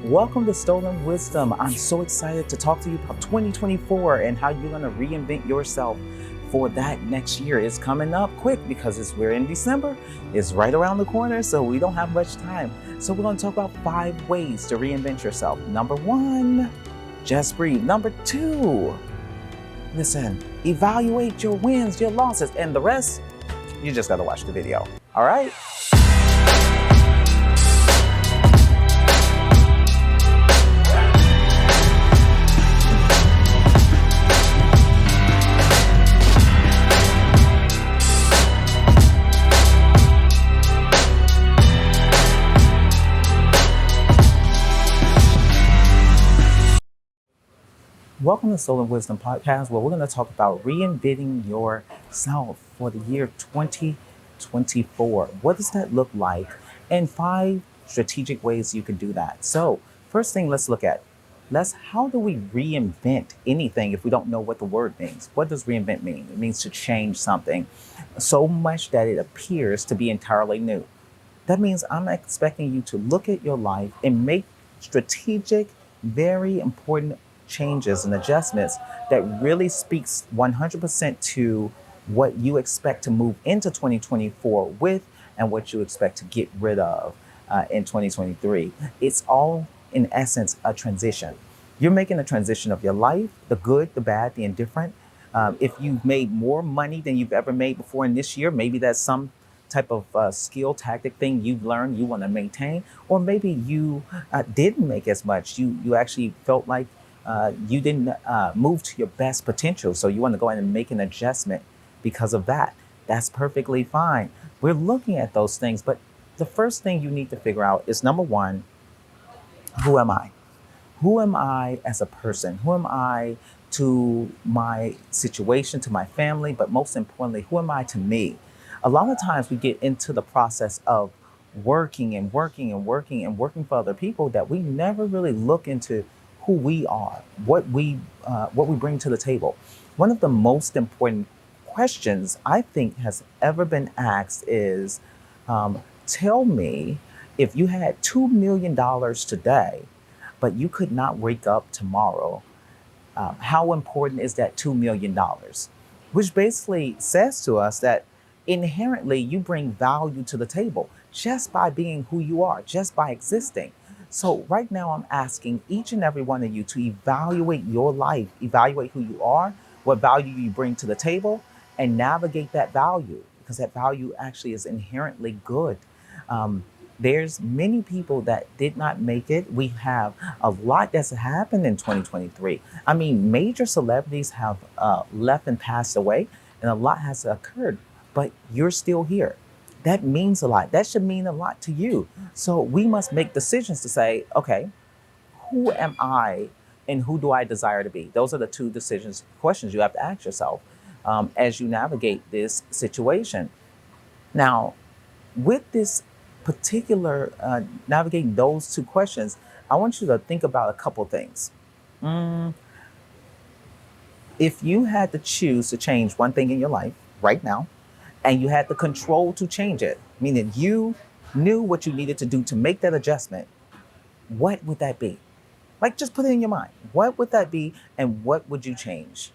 Welcome to Stolen Wisdom. I'm so excited to talk to you about 2024 and how you're going to reinvent yourself for that next year. It's coming up quick because we're in December. It's right around the corner, so we don't have much time. So we're going to talk about 5 ways to reinvent yourself. Number 1, just breathe. Number 2, listen, evaluate your wins, your losses, and the rest, you just got to watch the video. All right? Welcome to Soul and Wisdom Podcast, where we're going to talk about reinventing yourself for the year 2024. What does that look like? And 5 strategic ways you can do that. So, first thing let's look at. How do we reinvent anything if we don't know what the word means? What does reinvent mean? It means to change something so much that it appears to be entirely new. That means I'm expecting you to look at your life and make strategic, very important changes and adjustments that really speaks 100% to what you expect to move into 2024 with and what you expect to get rid of in 2023. It's all, in essence, a transition. You're making a transition of your life, the good, the bad, the indifferent. If you've made more money than you've ever made before in this year, maybe that's some type of skill tactic thing you've learned you want to maintain, or maybe you didn't make as much. You actually felt like you didn't move to your best potential, so you want to go ahead and make an adjustment because of that. That's perfectly fine. We're looking at those things, but the first thing you need to figure out is, number 1, who am I? Who am I as a person? Who am I to my situation, to my family, but most importantly, who am I to me? A lot of times we get into the process of working and working and working and working for other people that we never really look into who we are, what we bring to the table. One of the most important questions I think has ever been asked is, tell me, if you had $2 million today, but you could not wake up tomorrow, how important is that $2 million? Which basically says to us that inherently you bring value to the table just by being who you are, just by existing. So right now I'm asking each and every one of you to evaluate your life, evaluate who you are, what value you bring to the table, and navigate that value, because that value actually is inherently good. There's many people that did not make it. We have a lot that's happened in 2023. I mean, major celebrities have left and passed away, and a lot has occurred, but you're still here. That means a lot. That should mean a lot to you. So we must make decisions to say, okay, who am I and who do I desire to be? Those are the 2 questions you have to ask yourself as you navigate this situation. Now, with this particular navigating those 2 questions, I want you to think about a couple things. If you had to choose to change one thing in your life right now, and you had the control to change it, meaning you knew what you needed to do to make that adjustment, what would that be? Like, just put it in your mind. What would that be, and what would you change?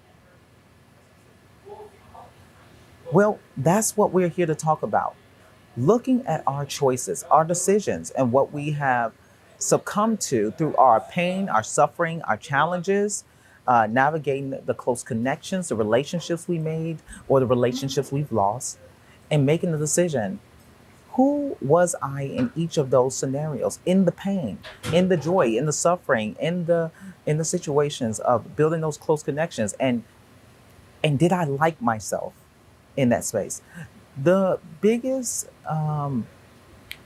Well, that's what we're here to talk about. Looking at our choices, our decisions, and what we have succumbed to through our pain, our suffering, our challenges, navigating the close connections, the relationships we made, or the relationships we've lost, and making the decision. Who was I in each of those scenarios? In the pain, in the joy, in the suffering, in the situations of building those close connections, and did I like myself in that space? The biggest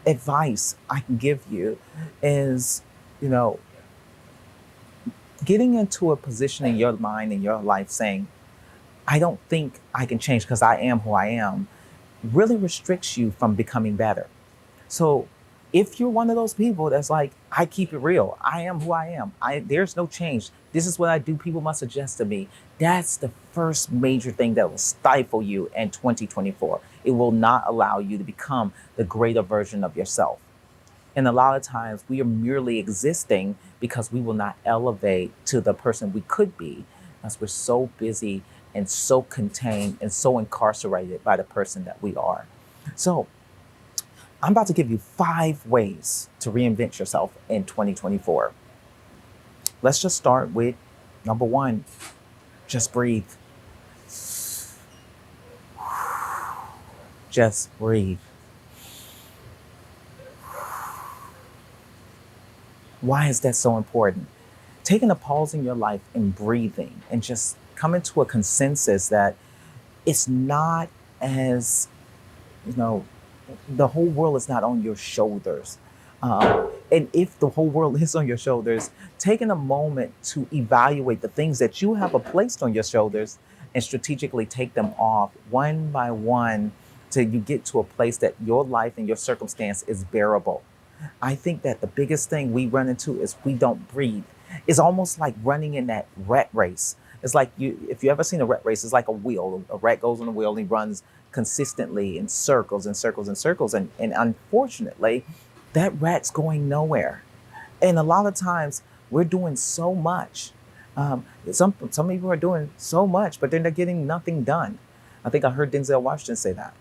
advice I can give you is, getting into a position in your mind, in your life, saying, I don't think I can change because I am who I am, really restricts you from becoming better. So if you're one of those people that's like, I keep it real, I am who I am, there's no change, this is what I do, people must adjust to me, that's the first major thing that will stifle you in 2024. It will not allow you to become the greater version of yourself. And a lot of times we are merely existing because we will not elevate to the person we could be because we're so busy and so contained and so incarcerated by the person that we are. So I'm about to give you 5 ways to reinvent yourself in 2024. Let's just start with number one, just breathe. Just breathe. Why is that so important? Taking a pause in your life and breathing and just coming to a consensus that it's not as, you know, the whole world is not on your shoulders. And if the whole world is on your shoulders, taking a moment to evaluate the things that you have placed on your shoulders and strategically take them off one by one till you get to a place that your life and your circumstance is bearable. I think that the biggest thing we run into is we don't breathe. It's almost like running in that rat race. It's like if you ever seen a rat race, it's like a wheel. A rat goes on a wheel and he runs consistently in circles and circles and circles. And unfortunately, that rat's going nowhere. And a lot of times we're doing so much. Some people are doing so much, but then they're getting nothing done. I think I heard Denzel Washington say that.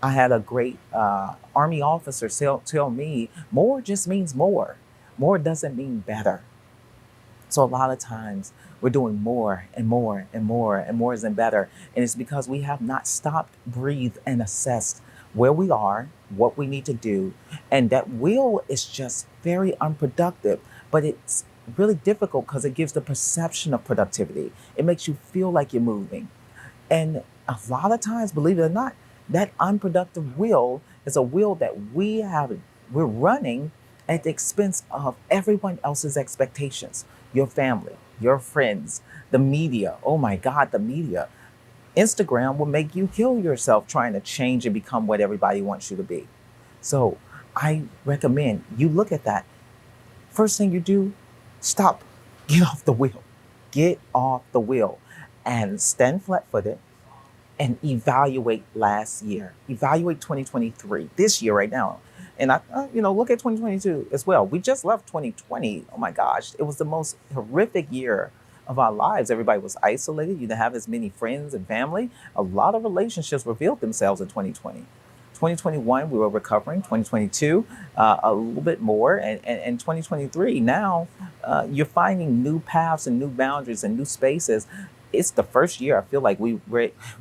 I had a great Army officer tell me more just means more. More doesn't mean better. So a lot of times we're doing more and more and more and more isn't better. And it's because we have not stopped, breathed, and assessed where we are, what we need to do. And that will is just very unproductive, but it's really difficult because it gives the perception of productivity. It makes you feel like you're moving. And a lot of times, believe it or not, that unproductive will is a will that we're running at the expense of everyone else's expectations. Your family, your friends, the media. Oh my God, the media. Instagram will make you kill yourself trying to change and become what everybody wants you to be. So I recommend you look at that. First thing you do, stop, get off the wheel. Get off the wheel and stand flat footed and evaluate last year. Evaluate 2023, this year right now. And look at 2022 as well. We just left 2020. Oh my gosh, it was the most horrific year of our lives. Everybody was isolated. You didn't have as many friends and family. A lot of relationships revealed themselves in 2020. 2021, we were recovering. 2022, a little bit more. And 2023, now you're finding new paths and new boundaries and new spaces. It's the first year I feel like we've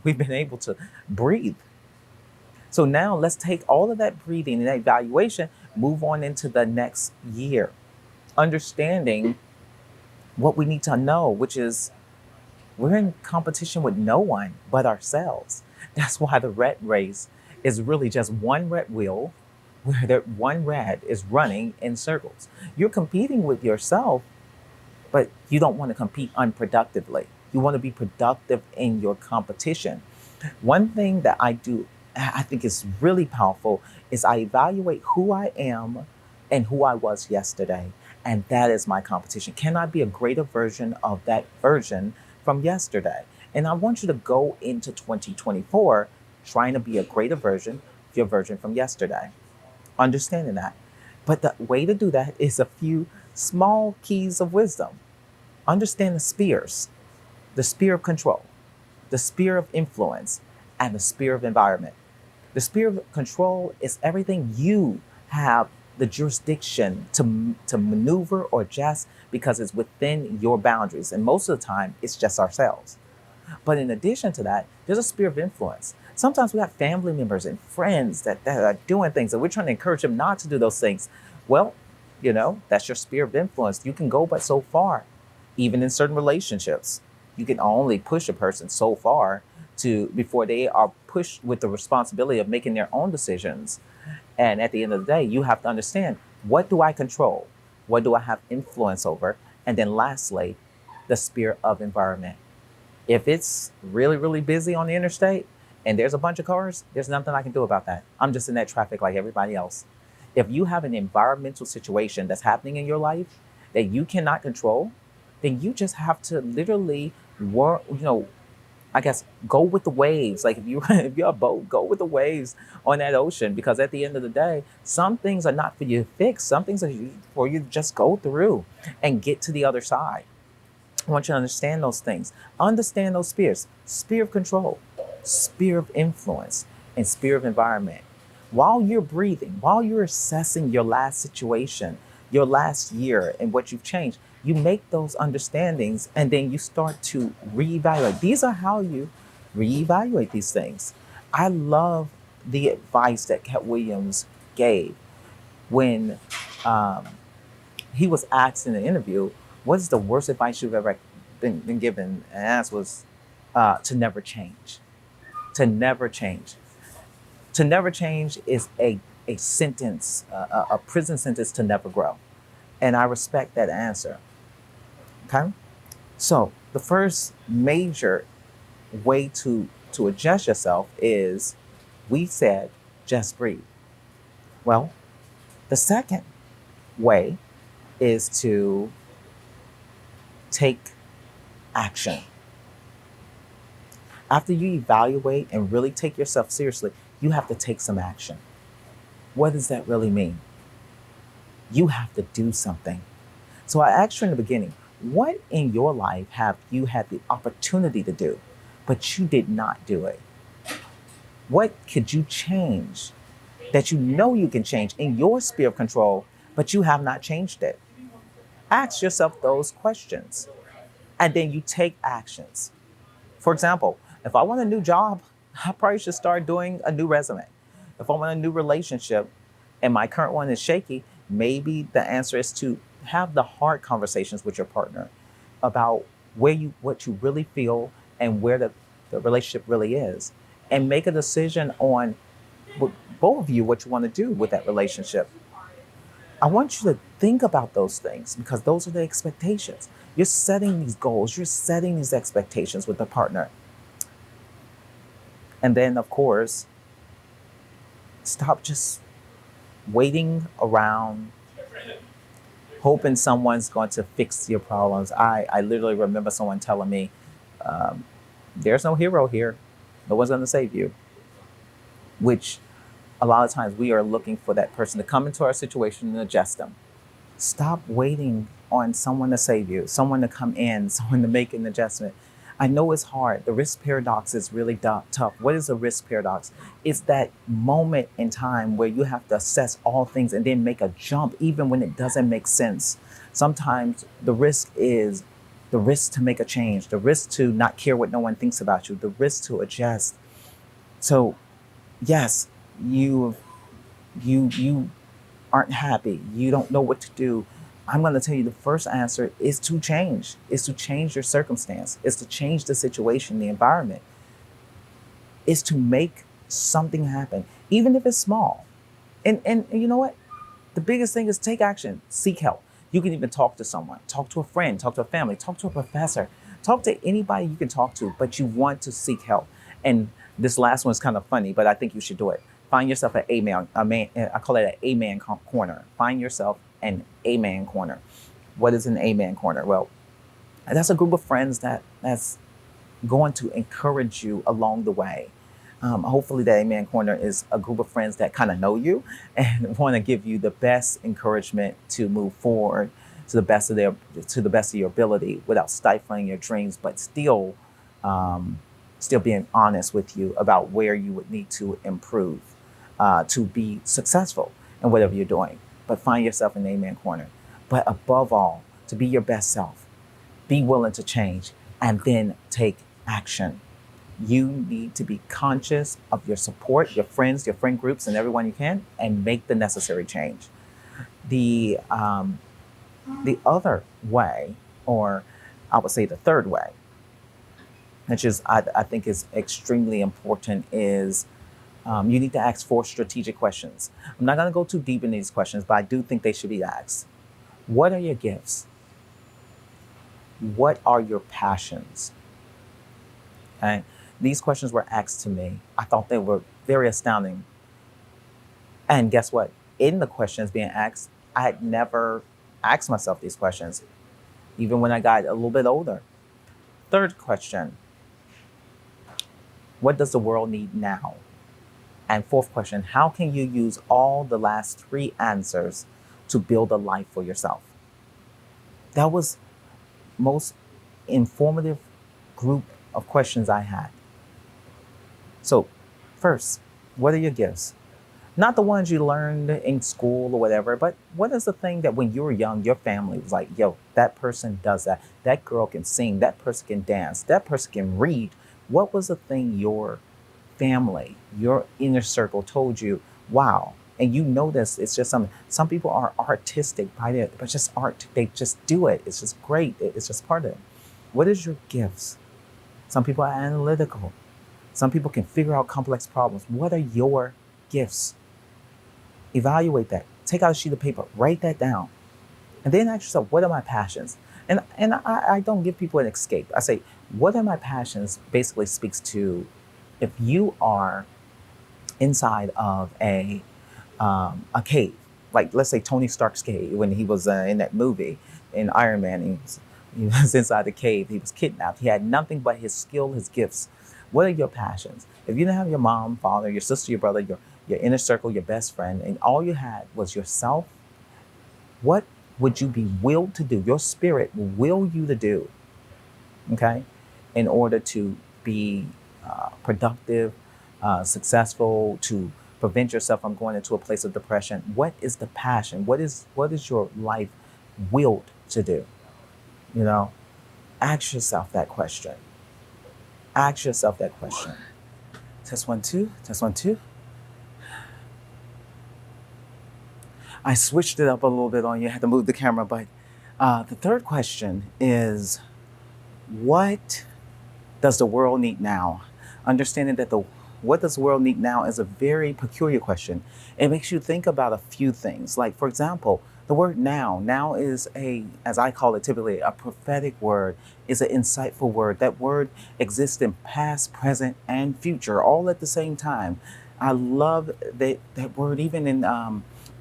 been able to breathe. So now let's take all of that breathing and that evaluation, move on into the next year, understanding what we need to know, which is we're in competition with no one but ourselves. That's why the rat race is really just one rat wheel where that one rat is running in circles. You're competing with yourself, but you don't want to compete unproductively. You want to be productive in your competition. One thing that I do, I think is really powerful, is I evaluate who I am and who I was yesterday. And that is my competition. Can I be a greater version of that version from yesterday? And I want you to go into 2024 trying to be a greater version of your version from yesterday. Understanding that. But the way to do that is a few small keys of wisdom. Understand the sphere of control, the sphere of influence, and the sphere of environment. The sphere of control is everything you have the jurisdiction to maneuver or adjust because it's within your boundaries. And most of the time, it's just ourselves. But in addition to that, there's a sphere of influence. Sometimes we have family members and friends that are doing things and we're trying to encourage them not to do those things. Well, that's your sphere of influence. You can go but so far, even in certain relationships. You can only push a person so far before they are pushed with the responsibility of making their own decisions. And at the end of the day, you have to understand, what do I control? What do I have influence over? And then lastly, the sphere of environment. If it's really, really busy on the interstate and there's a bunch of cars, there's nothing I can do about that. I'm just in that traffic like everybody else. If you have an environmental situation that's happening in your life that you cannot control, then you just have to literally work, I guess go with the waves. Like if you if you're a boat, go with the waves on that ocean. Because at the end of the day, some things are not for you to fix. Some things are for you to just go through and get to the other side. I want you to understand those things. Understand those spheres: sphere of control, sphere of influence, and sphere of environment. While you're breathing, while you're assessing your last situation, your last year, and what you've changed, you make those understandings and then you start to reevaluate. These are how you reevaluate these things. I love the advice that Cat Williams gave when um, he was asked in an interview, "What is the worst advice you've ever been given?" And the answer was to never change. To never change. To never change is a sentence, a prison sentence to never grow. And I respect that answer. Okay. So the first major way to adjust yourself is, we said, just breathe. Well, the second way is to take action. After you evaluate and really take yourself seriously, you have to take some action. What does that really mean? You have to do something. So I asked you in the beginning, what in your life have you had the opportunity to do, but you did not do it? What could you change that you know you can change in your sphere of control, but you have not changed it? Ask yourself those questions and then you take actions. For example, if I want a new job, I probably should start doing a new resume. If I want a new relationship and my current one is shaky, maybe the answer is to have the hard conversations with your partner about what you really feel and where the relationship really is. And make a decision on both of you what you want to do with that relationship. I want you to think about those things because those are the expectations. You're setting these goals, you're setting these expectations with the partner. And then, of course, stop just waiting around, hoping someone's going to fix your problems. I literally remember someone telling me, um, there's no hero here. No one's going to save you. Which a lot of times we are looking for that person to come into our situation and adjust them. Stop waiting on someone to save you, someone to come in, someone to make an adjustment. I know it's hard. The risk paradox is really tough. What is a risk paradox? It's that moment in time where you have to assess all things and then make a jump, even when it doesn't make sense. Sometimes the risk is the risk to make a change, the risk to not care what no one thinks about you, the risk to adjust. So, yes, you you aren't happy, you don't know what to do. I'm going to tell you the first answer is to change your circumstance, is to change the situation, the environment, is to make something happen, even if it's small. And you know what? The biggest thing is take action, seek help. You can even talk to someone, talk to a friend, talk to a family, talk to a professor, talk to anybody you can talk to, but you want to seek help. And this last one's kind of funny, but I think you should do it. Find yourself I call it an A-man corner. Find yourself an A-man corner. What is an A-man corner? Well, that's a group of friends that's going to encourage you along the way. Hopefully, that Amen Corner is a group of friends that kind of know you and want to give you the best encouragement to move forward to the best of your ability without stifling your dreams, but still being honest with you about where you would need to improve to be successful in whatever you're doing. But find yourself in Amen Corner. But above all, to be your best self, be willing to change, and then take action. You need to be conscious of your support, your friends, your friend groups, and everyone you can, and make the necessary change. The the other way, or I would say the third way, which is I think is extremely important, is you need to ask four strategic questions. I'm not going to go too deep in these questions, but I do think they should be asked. What are your gifts? What are your passions? Okay? These questions were asked to me. I thought they were very astounding. And guess what? In the questions being asked, I had never asked myself these questions, even when I got a little bit older. Third question: What does the world need now? And fourth question, how can you use all the last three answers to build a life for yourself? That was most informative group of questions I had. So, first, what are your gifts? Not the ones you learned in school or whatever, but what is the thing that when you were young, your family was like, yo, that person does that. That girl can sing. That person can dance. That person can read. What was the thing your family, your inner circle told you, wow? And you know this, it's just some people are artistic by it, but just art. They just do it. It's just great. It's just part of it. What is your gifts? Some people are analytical. Some people can figure out complex problems. What are your gifts? Evaluate that. Take out a sheet of paper, write that down, and then ask yourself, what are my passions? And I don't give people an escape. I say, what are my passions? Basically speaks to if you are inside of a cave, like let's say Tony Stark's cave when he was in that movie in Iron Man. He was inside the cave. He was kidnapped. He had nothing but his skill, his gifts. What are your passions? If you didn't have your mom, father, your sister, your brother, your inner circle, your best friend, and all you had was yourself, what would you be willed to do? Your spirit will will you to do, okay, in order to be productive, successful, to prevent yourself from going into a place of depression. What is the passion? What is your life willed to do? You know, ask yourself that question. Ask yourself that question. Test one, two. Test one, two. I switched it up a little bit on you. I had to move the camera, but the third question is, what does the world need now? Understanding that the what does the world need now is a very peculiar question. It makes you think about a few things. Like, for example, the word now. Now is as I call it typically, a prophetic word, is an insightful word. That word exists in past, present, and future all at the same time. I love that word, even in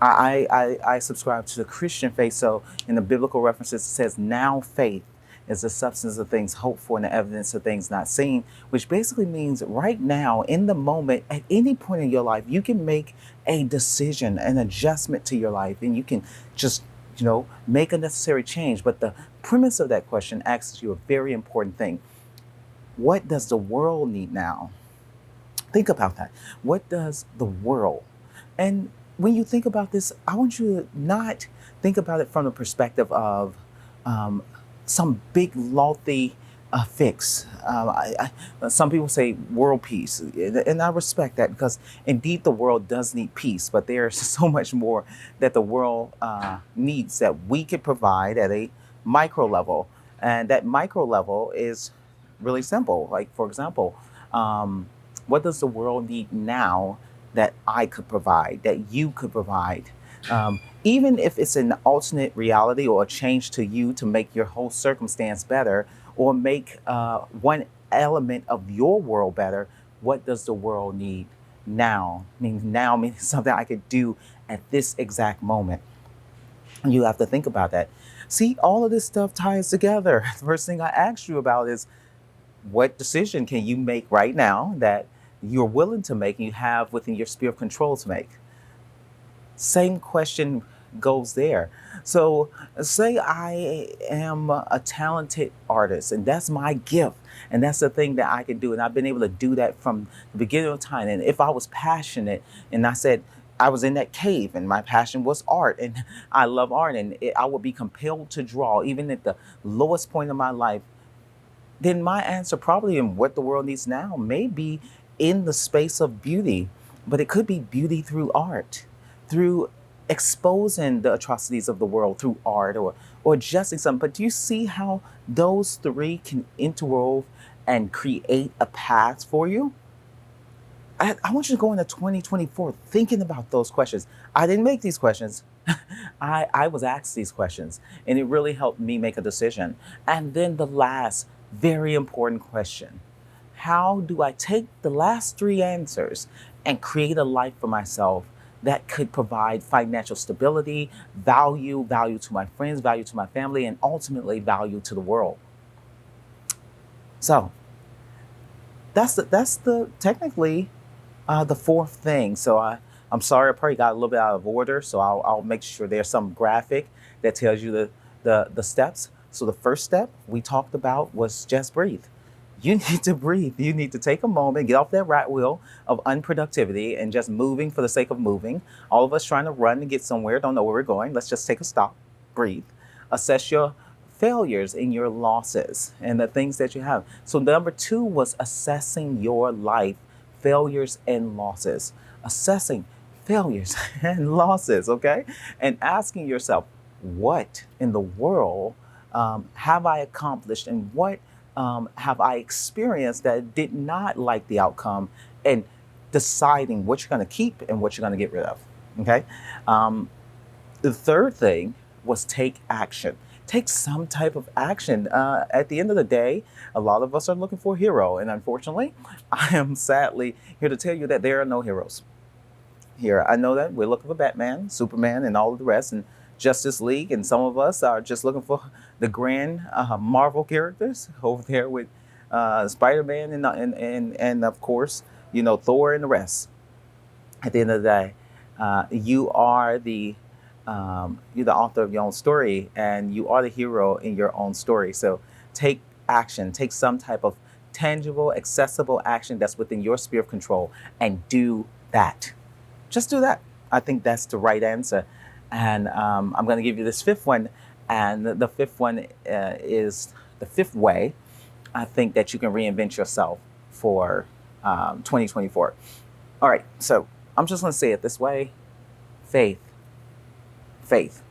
I subscribe to the Christian faith. So in the biblical references, it says now faith is the substance of things hoped for and the evidence of things not seen, which basically means right now, in the moment, at any point in your life, you can make a decision, an adjustment to your life, and you can just, make a necessary change. But the premise of that question asks you a very important thing. What does the world need now? Think about that. What does the world? And when you think about this, I want you to not think about it from the perspective of um, some big, lofty fix. Some people say world peace, and I respect that because indeed the world does need peace, but there's so much more that the world needs that we could provide at a micro level. And that micro level is really simple. Like, for example, um, what does the world need now that I could provide, that you could provide? Even if it's an alternate reality or a change to you to make your whole circumstance better or make one element of your world better, what does the world need now? Means now means something I could do at this exact moment. You have to think about that. See, all of this stuff ties together. The first thing I asked you about is, what decision can you make right now that you're willing to make and you have within your sphere of control to make? Same question goes there. So, say I am a talented artist, and that's my gift, and that's the thing that I can do, and I've been able to do that from the beginning of time. And if I was passionate, and I said I was in that cave, and my passion was art, and I love art, and I would be compelled to draw, even at the lowest point of my life, then my answer probably in what the world needs now may be in the space of beauty, but it could be beauty through art, through exposing the atrocities of the world through art or adjusting something. But do you see how those three can interwove and create a path for you? I want you to go into 2024 thinking about those questions. I didn't make these questions. I was asked these questions, and it really helped me make a decision. And then the last very important question: how do I take the last three answers and create a life for myself that could provide financial stability, value to my friends, value to my family, and ultimately value to the world? So, That's the technically the fourth thing. So I'm sorry, I probably got a little bit out of order. So I'll make sure there's some graphic that tells you the steps. So the first step we talked about was just breathe. You need to breathe. You need to take a moment, get off that rat wheel of unproductivity and just moving for the sake of moving. All of us trying to run and get somewhere, don't know where we're going. Let's just take a stop, breathe, assess your failures and your losses and the things that you have. So number two was assessing your life, failures and losses. Assessing failures and losses, okay? And asking yourself, what in the world have I accomplished and what have I experienced that did not like the outcome, and deciding what you're going to keep and what you're going to get rid of. Okay. Um, the third thing was take action. Take some type of action. At the end of the day, a lot of us are looking for a hero. And unfortunately, I am sadly here to tell you that there are no heroes here. I know that we're looking for Batman, Superman, and all of the rest, and Justice League, and some of us are just looking for the grand Marvel characters over there with Spider-Man and of course, Thor and the rest. At the end of the day, you're the author of your own story, and you are the hero in your own story. So take action, take some type of tangible, accessible action that's within your sphere of control, and do that. Just do that. I think that's the right answer. And I'm going to give you this fifth one. And the fifth one is the fifth way I think that you can reinvent yourself for 2024. All right. So I'm just going to say it this way. Faith. Faith.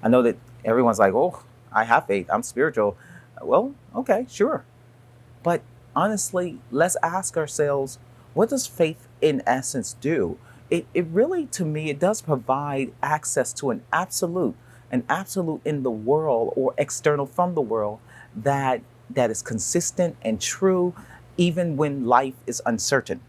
I know that everyone's like, oh, I have faith. I'm spiritual. Well, okay, sure. But honestly, let's ask ourselves, what does faith in essence do? It really, to me, it does provide access to an absolute in the world or external from the world that is consistent and true, even when life is uncertain.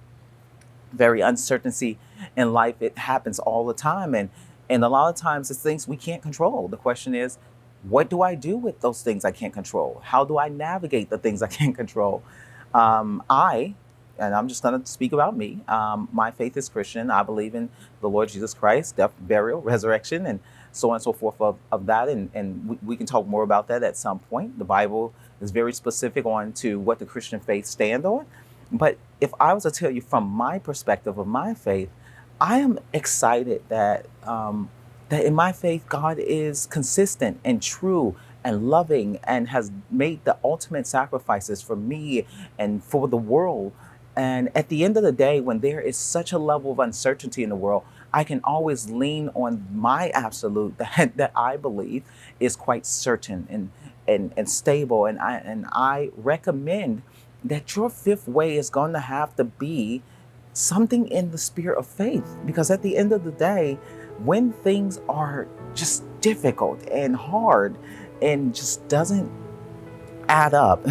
Very uncertainty in life, it happens all the time. And a lot of times it's things we can't control. The question is, what do I do with those things I can't control? How do I navigate the things I can't control? I, and I'm just going to speak about me. My faith is Christian. I believe in the Lord Jesus Christ, death, burial, resurrection, and so on and so forth of that. And we can talk more about that at some point. The Bible is very specific on to what the Christian faith stand on. But if I was to tell you from my perspective of my faith, I am excited that in my faith, God is consistent and true and loving and has made the ultimate sacrifices for me and for the world. And at the end of the day, when there is such a level of uncertainty in the world, I can always lean on my absolute that I believe is quite certain and stable. And I recommend that your fifth way is going to have to be something in the spirit of faith. Because at the end of the day, when things are just difficult and hard and just doesn't add up,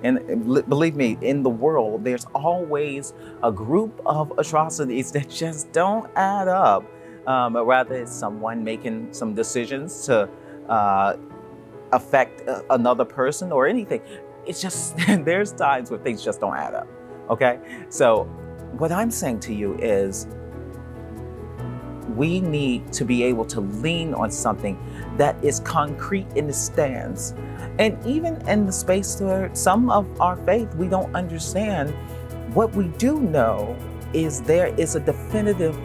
and believe me, in the world, there's always a group of atrocities that just don't add up. Rather, it's someone making some decisions to affect another person or anything. It's just, there's times where things just don't add up. Okay? So, what I'm saying to you is we need to be able to lean on something that is concrete in the stance. And even in the space where some of our faith we don't understand, what we do know is there is a definitive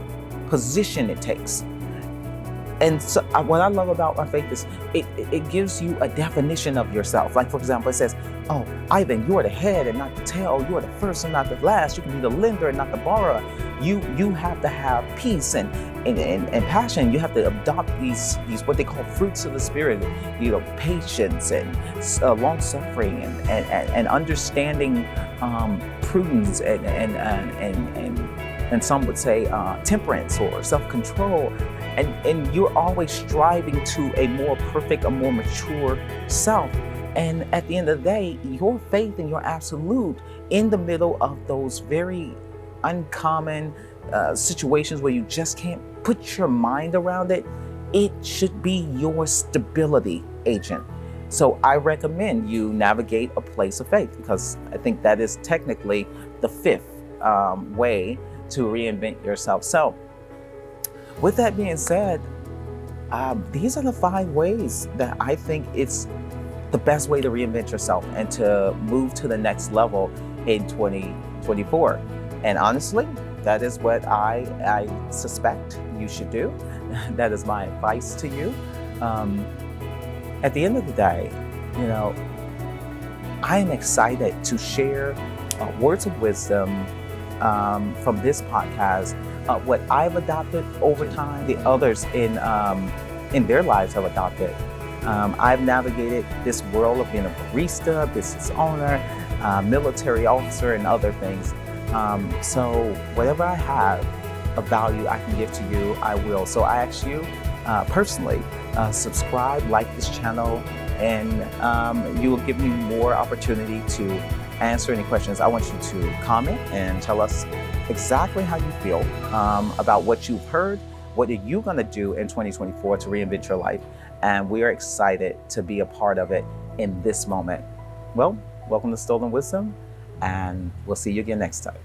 position it takes. And so what I love about my faith is it gives you a definition of yourself. Like, for example, it says, oh, Ivan, you are the head and not the tail. You are the first and not the last. You can be the lender and not the borrower. You have to have peace and passion. You have to adopt these what they call fruits of the spirit, patience and long suffering and understanding, prudence and some would say temperance or self-control. And you're always striving to a more perfect, a more mature self. And at the end of the day, your faith and your absolute in the middle of those very uncommon situations where you just can't put your mind around it, it should be your stability agent. So I recommend you navigate a place of faith, because I think that is technically the fifth way to reinvent yourself. So with that being said, these are the 5 ways that I think it's the best way to reinvent yourself and to move to the next level in 2024. And honestly, that is what I suspect you should do. That is my advice to you. At the end of the day, you know, I am excited to share words of wisdom from this podcast, what I've adopted over time, the others in their lives have adopted. I've navigated this world of being a barista, business owner, military officer, and other things. So whatever I have of value I can give to you, I will. So I ask you personally, subscribe, like this channel, and you will give me more opportunity to answer any questions. I want you to comment and tell us exactly how you feel about what you've heard. What are you going to do in 2024 to reinvent your life? And we are excited to be a part of it in this moment. Well, welcome to Stolen Wisdom, and we'll see you again next time.